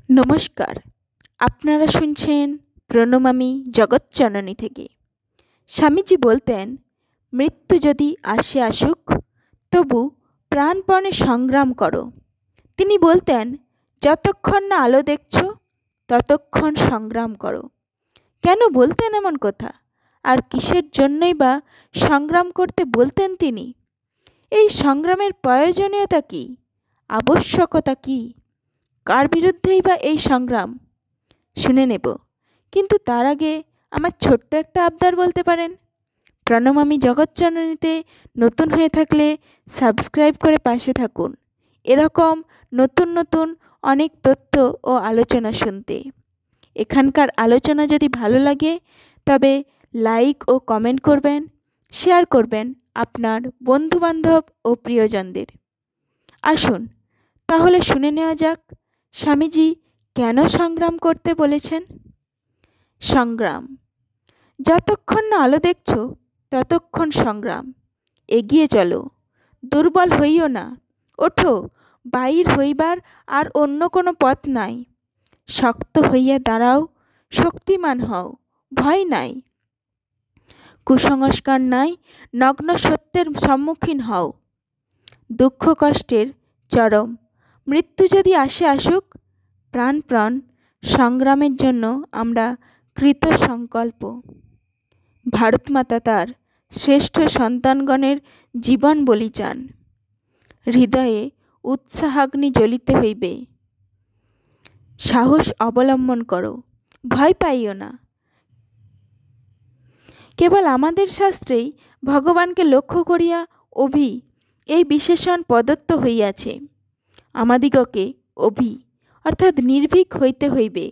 নমস্কার। আপনারা শুনছেন প্রণমামী জগৎজননী থেকে। স্বামীজি বলতেন, মৃত্যু যদি আসে আসুক, তবু প্রাণপণে সংগ্রাম করো। তিনি বলতেন, যতক্ষণ না আলো দেখছ ততক্ষণ সংগ্রাম করো। কেন বলতেন এমন কথা? আর কিসের জন্যই বা সংগ্রাম করতে বলতেন তিনি? এই সংগ্রামের প্রয়োজনীয়তা কী? আবশ্যকতা কী? কার বিরুদ্ধেই বা এই সংগ্রাম? শুনে নেব। কিন্তু তার আগে আমার ছোট্ট একটা আবদার বলতে পারেন। প্রণমামী জগৎজননীতে নতুন হয়ে থাকলে সাবস্ক্রাইব করে পাশে থাকুন, এরকম নতুন নতুন অনেক তথ্য ও আলোচনা শুনতে। এখানকার আলোচনা যদি ভালো লাগে তবে লাইক ও কমেন্ট করবেন, শেয়ার করবেন আপনার বন্ধুবান্ধব ও প্রিয়জনদের। আসুন তাহলে শুনে নেওয়া যাক, স্বামীজি কেন সংগ্রাম করতে বলেছেন। সংগ্রাম। যতক্ষণ না আলো দেখছ ততক্ষণ সংগ্রাম। এগিয়ে চলো, দুর্বল হইও না। ওঠো, বাহির হইবার আর অন্য কোনো পথ নাই। শক্ত হইয়া দাঁড়াও, শক্তিমান হও, ভয় নাই। কুসংস্কার নাই, নগ্ন সত্যের সম্মুখীন হও। দুঃখ কষ্টের চরম মৃত্যু যদি আসে আসুক, প্রাণপণ সংগ্রামের জন্য আমরা কৃত সংকল্প। ভারতমাতা তার শ্রেষ্ঠ সন্তানগণের জীবন বলি চান। হৃদয়ে উৎসাহাগ্নি জ্বলিতে হইবে। সাহস অবলম্বন করো, ভয় পাইও না। কেবল আমাদের শাস্ত্রেই ভগবানকে লক্ষ্য করিয়া অভি এই বিশেষণ প্রদত্ত হইয়াছে। আমাদিগকে অভি অর্থাৎ নির্ভীক হইতে হইবে,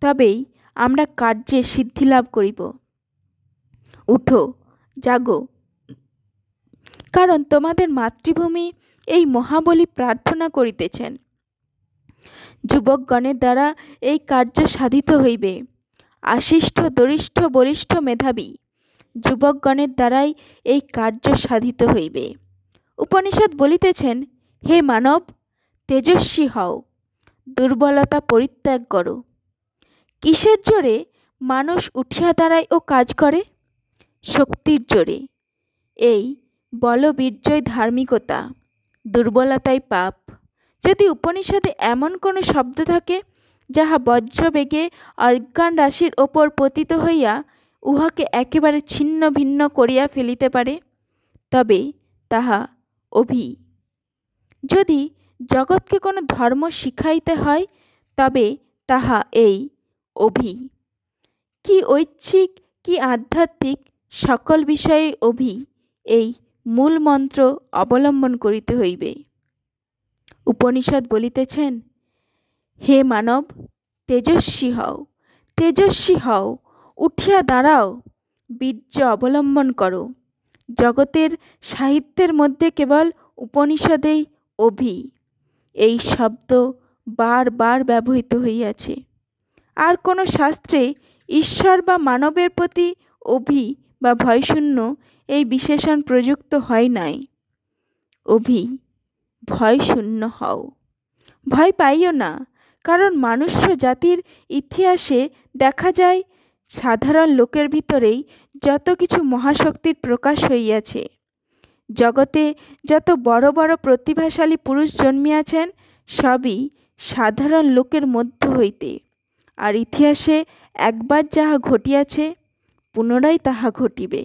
তবেই আমরা কার্যে সিদ্ধিলাভ করিব। উঠো, জাগো, কারণ তোমাদের মাতৃভূমি এই মহাবলী প্রার্থনা করিতেছেন। যুবকগণের দ্বারা এই কার্য সাধিত হইবে। আশিষ্ঠ দরিষ্ঠ বরিষ্ঠ মেধাবী যুবকগণের দ্বারাই এই কার্য সাধিত হইবে। উপনিষদ বলিতেছেন, হে মানব, তেজস্বী হও, দুর্বলতা পরিত্যাগ করো। কিসের জোরে মানুষ উঠিয়া দাঁড়ায় ও কাজ করে? শক্তির জোরে। এই বলবীর্যই ধার্মিকতা, দুর্বলতাই পাপ। যদি উপনিষদে এমন কোনো শব্দ থাকে যাহা বজ্রবেগে অজ্ঞান রাশির ওপর পতিত হইয়া উহাকে একেবারে ছিন্ন ভিন্ন করিয়া ফেলিতে পারে, তবে তাহা অভি। যদি জগৎকে কোনো ধর্ম শিখাইতে হয় তবে তাহা এই অভি। কি ঐচ্ছিক কি আধ্যাত্মিক সকল বিষয়ে অভি, এই মূল মন্ত্র অবলম্বন করিতে হইবে। উপনিষদ বলিতেছেন, হে মানব, তেজস্বী হও, তেজস্বী হও, উঠিয়া দাঁড়াও, বীর্য অবলম্বন করো। জগতের সাহিত্যের মধ্যে কেবল উপনিষদেই অভি এই শব্দ বারবার ব্যবহৃত হইয়াছে। আর কোনো শাস্ত্রে ঈশ্বর বা মানবের প্রতি অভি বা ভয়শূন্য এই বিশেষণ প্রযুক্ত হয় নাই। অভি, ভয়শূন্য হও, ভয় পাইও না। কারণ মনুষ্য জাতির ইতিহাসে দেখা যায় সাধারণ লোকের ভিতরেই যত কিছু মহাশক্তির প্রকাশ হইয়াছে। জগতে যত বড় বড় প্রতিভাশালী পুরুষ জন্মিয়াছেন সবই সাধারণ লোকের মধ্য হইতে। আর ইতিহাসে একবার যাহা ঘটিয়াছে পুনরায় তাহা ঘটিবে।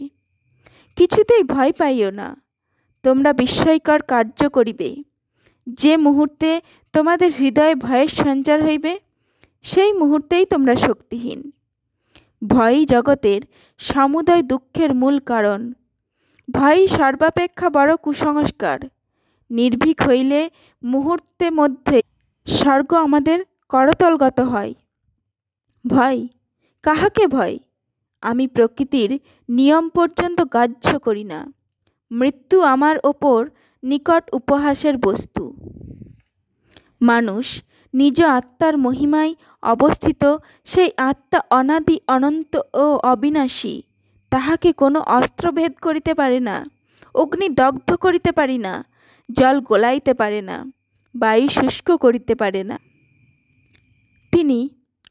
কিছুতেই ভয় পাইও না, তোমরা বিস্ময়কর কার্য করিবে। যে মুহূর্তে তোমাদের হৃদয়ে ভয়ের সঞ্চার হইবে সেই মুহূর্তেই তোমরা শক্তিহীন। ভয়ই জগতের সমুদয় দুঃখের মূল কারণ। ভয়ই সর্বাপেক্ষা বড় কুসংস্কার। নির্ভীক হইলে মুহূর্তে মধ্যে স্বর্গ আমাদের করতলগত হয়। ভয়, কাহাকে ভয়? আমি প্রকৃতির নিয়ম পর্যন্ত গ্রাহ্য করি না। মৃত্যু আমার ওপর নিকট উপহাসের বস্তু। মানুষ নিজ আত্মার মহিমায় অবস্থিত, সেই আত্মা অনাদি অনন্ত ও অবিনাশী। তাহাকে কোনো অস্ত্র ভেদ করিতে পারে না, অগ্নি দগ্ধ করিতে পারি না, জল গোলাইতে পারে না, বায়ু শুষ্ক করিতে পারে না। তিনি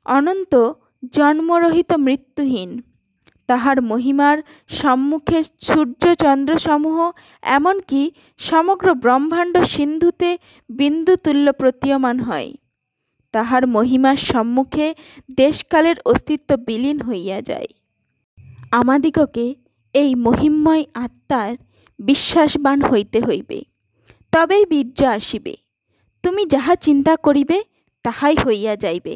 অনন্ত জন্মরহিত মৃত্যুহীন। তাহার মহিমার সম্মুখে সূর্যচন্দ্রসমূহ এমনকি সমগ্র ব্রহ্মাণ্ড সিন্ধুতে বিন্দুতুল্য প্রতীয়মান হয়। তাহার মহিমার সম্মুখে দেশকালের অস্তিত্ব বিলীন হইয়া যায়। আমাদিগকে এই মহিমময় আত্মার বিশ্বাসবান হইতে হইবে, তবেই বীর্য আসিবে। তুমি যাহা চিন্তা করিবে তাহাই হইয়া যাইবে।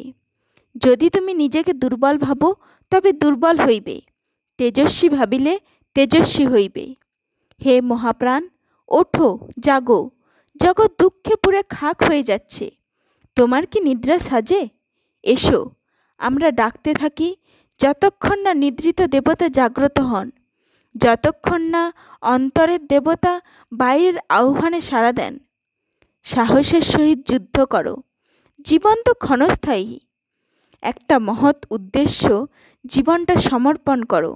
যদি তুমি নিজেকে দুর্বল ভাবো তবে দুর্বল হইবে, তেজস্বী ভাবিলে তেজস্বী হইবে। হে মহাপ্রাণ, ওঠো, জাগো। জগৎ দুঃখে পুরে খাক হয়ে যাচ্ছে। তোমার কি নিদ্রা সাজে? এসো, আমরা ডাকতে থাকি যতক্ষণ না নিদ্রিত দেবতা জাগ্রত হন, যতক্ষণ না অন্তরের দেবতা বাইরের আহ্বানে সাড়া দেন। সাহসের সহিত যুদ্ধ করো। জীবন তো ক্ষণস্থায়ী। একটা মহৎ উদ্দেশ্য জীবনটা সমর্পণ করো।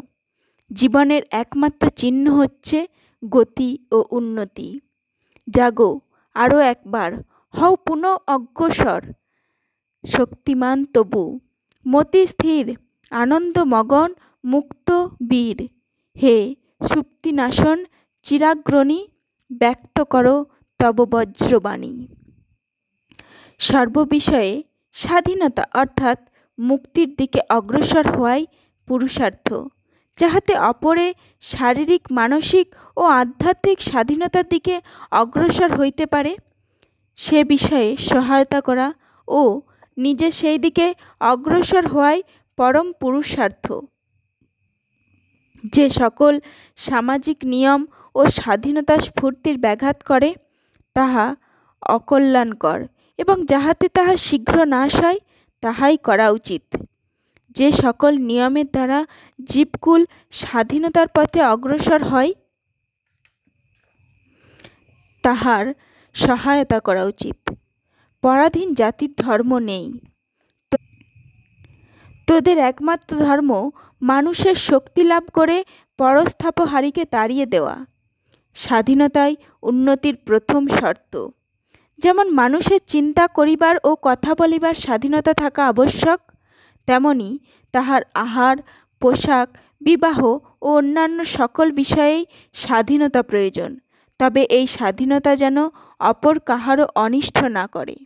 জীবনের একমাত্র চিহ্ন হচ্ছে গতি ও উন্নতি। জাগো, আরও একবার হও পুনঃ অগ্রসর। শক্তিমান তবু, মতি স্থির, আনন্দমগন, মুক্ত বীর। হে সুপ্তিনাশন চিরাগ্রণী, ব্যক্ত করো তব বজ্রবাণী। সর্ববিষয়ে স্বাধীনতা অর্থাৎ মুক্তির দিকে অগ্রসর হওয়াই পুরুষার্থ, যাহাতে অপরে শারীরিক, মানসিক ও আধ্যাত্মিক স্বাধীনতার দিকে অগ্রসর হইতে পারে, সে বিষয়ে সহায়তা করা ও নিজে সেই দিকে অগ্রসর হওয়াই পরম পুরুষার্থ। যে সকল সামাজিক নিয়ম ও স্বাধীনতা স্ফূর্তির ব্যাঘাত করে তাহা অকল্যাণকর এবং যাহাতে তাহা শীঘ্র নাশ হয় তাহাই করা উচিত। যে সকল নিয়মের দ্বারা জীবকুল স্বাধীনতার পথে অগ্রসর হয় তাহার সহায়তা করা উচিত। পরাধীন জাতির ধর্ম নেই। তোদের একমাত্র ধর্ম মানুষের শক্তি লাভ করে পরস্থাপহারীকে তাড়িয়ে দেওয়া। স্বাধীনতাই উন্নতির প্রথম শর্ত। যেমন মানুষের চিন্তা করিবার ও কথা বলিবার স্বাধীনতা থাকা আবশ্যক, তেমনি তাহার আহার, পোশাক, বিবাহ ও অন্যান্য সকল বিষয়েই স্বাধীনতা প্রয়োজন। তবে এই স্বাধীনতা যেন অপর কাহারও অনিষ্ট না করে।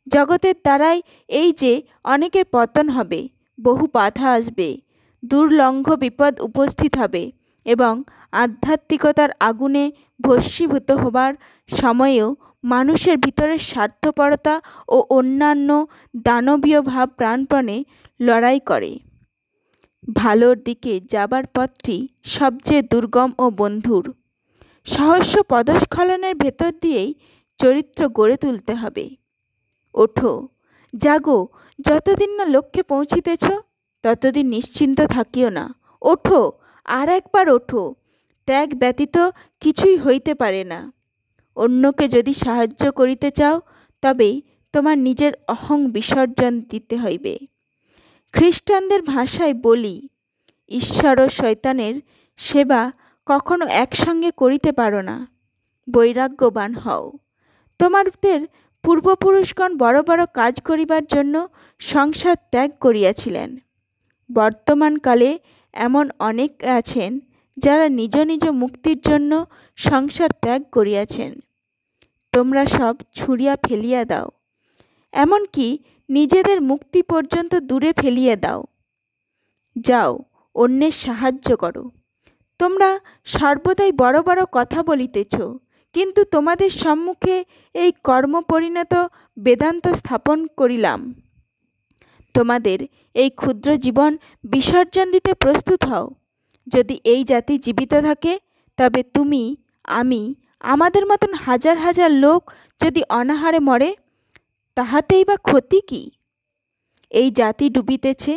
জগতের দ্বারাই এই যে অনেকের পতন হবে, বহু বাধা আসবে, দুর্লঙ্ঘ বিপদ উপস্থিত হবে এবং আধ্যাত্মিকতার আগুনে ভস্মীভূত হবার সময়েও মানুষের ভিতরের স্বার্থপরতা ও অন্যান্য দানবীয় ভাব প্রাণপণে লড়াই করে। ভালোর দিকে যাবার পথটি সবচেয়ে দুর্গম ও বন্ধুর। সহস্র পদস্খলনের ভেতর দিয়েই চরিত্র গড়ে তুলতে হবে। ওঠো, জাগো। যতদিন না লক্ষ্যে পৌঁছিতেছ ততদিন নিশ্চিন্ত থাকিও না। ওঠো, আর একবার ওঠো। ত্যাগ ব্যতীত কিছুই হইতে পারে না। অন্যকে যদি সাহায্য করিতে চাও তবে তোমার নিজের অহং বিসর্জন দিতে হইবে। খ্রিস্টানদের ভাষায় বলি, ঈশ্বর ও শয়তানের সেবা কখনো একসঙ্গে করিতে পারো না। বৈরাগ্যবান হও। তোমাদের পূর্বপুরুষগণ বড় বড় কাজ করিবার জন্য সংসার ত্যাগ করিয়াছিলেন। বর্তমানকালে এমন অনেক আছেন যারা নিজ নিজ মুক্তির জন্য সংসার ত্যাগ করিয়াছেন। তোমরা সব ছুঁড়িয়া ফেলিয়া দাও, এমনকি নিজেদের মুক্তি পর্যন্ত দূরে ফেলিয়া দাও। যাও, অন্যের সাহায্য করো। তোমরা সর্বদাই বড় বড় কথা বলিতেছ, কিন্তু তোমাদের সম্মুখে এই কর্মপরিণত বেদান্ত স্থাপন করিলাম। তোমাদের এই ক্ষুদ্র জীবন বিসর্জন দিতে প্রস্তুত হও। যদি এই জাতি জীবিত থাকে তবে তুমি, আমি, আমাদের মতন হাজার হাজার লোক যদি অনাহারে মরে তাহাতেই বা ক্ষতি কি? এই জাতি ডুবিতেছে।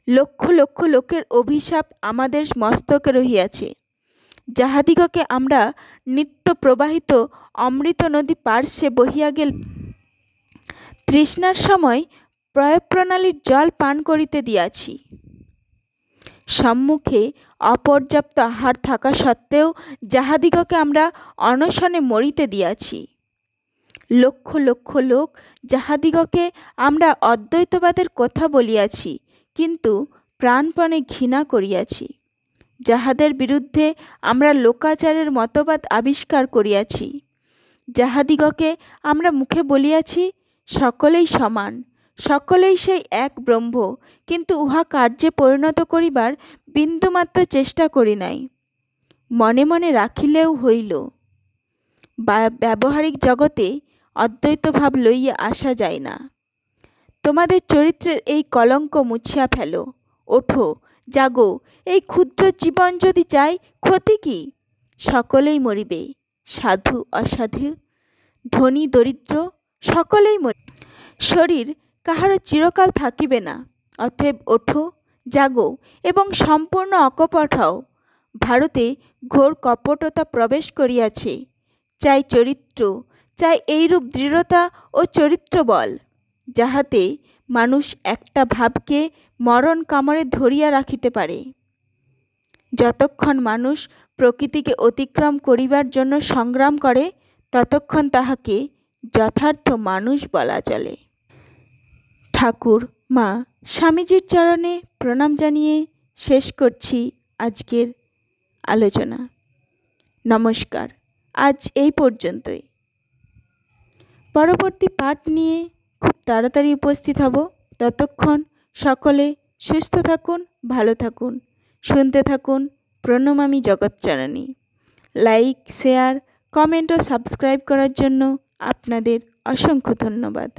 লক্ষ লক্ষ লোকের অভিশাপ আমাদের মস্তকে রহিয়াছে, যাহাদিগকে আমরা নিত্য প্রবাহিত অমৃত নদী পার্শ্বে বহিয়া গেল তৃষ্ণার সময় প্রণালীর জল পান করিতে দিয়াছি। সম্মুখে অপর্যাপ্ত আহার থাকা সত্ত্বেও যাহাদিগকে আমরা অনশনে মরিতে দিয়াছি। লক্ষ লক্ষ লোক যাহাদিগকে আমরা অদ্বৈতবাদের কথা বলিয়াছি, কিন্তু প্রাণপণে ঘৃণা করিয়াছি, যাহাদের বিরুদ্ধে আমরা লোকাচারের মতবাদ আবিষ্কার করিয়াছি, যাহাদিগকে আমরা মুখে বলিয়াছি সকলেই সমান, সকলেই সেই এক ব্রহ্ম, কিন্তু উহা কার্যে পরিণত করিবার বিন্দুমাত্র চেষ্টা করি নাই। মনে মনে রাখিলেও হইল। ব্যবহারিক জগতে অদ্বৈত ভাব লইয়া আসা যায় না। তোমাদের চরিত্রের এই কলঙ্ক মুছিয়া ফেলো। ওঠো, জাগো। এই ক্ষুদ্র জীবন যদি চাই, ক্ষতি কি? সকলেই মরিবে, সাধু অসাধু, ধনী দরিদ্র, সকলেই মরিবে। শরীর কাহারও চিরকাল থাকিবে না। অতএব ওঠো, জাগো এবং সম্পূর্ণ অকপট হও। ভারতে ঘোর কপটতা প্রবেশ করিয়াছে। চাই চরিত্র, চাই এইরূপ দৃঢ়তা ও চরিত্র বল, যাহাতে মানুষ একটা ভাবকে মরণ কামড়ে ধরিয়া রাখিতে পারে। যতক্ষণ মানুষ প্রকৃতিকে অতিক্রম করিবার জন্য সংগ্রাম করে, ততক্ষণ তাহাকে যথার্থ মানুষ বলা চলে। ঠাকুর মা স্বামীজির চরণে প্রণাম জানিয়ে শেষ করছি আজকের আলোচনা। নমস্কার। আজ এই পর্যন্তই। পরবর্তী পাঠ নিয়ে খুব তাড়াতাড়ি উপস্থিত হব। ততক্ষণ সকলে সুস্থ থাকুন, ভালো থাকুন, শুনতে থাকুন প্রণমামি জগৎজননী। লাইক, শেয়ার, কমেন্ট ও সাবস্ক্রাইব করার জন্য আপনাদের অসংখ্য ধন্যবাদ।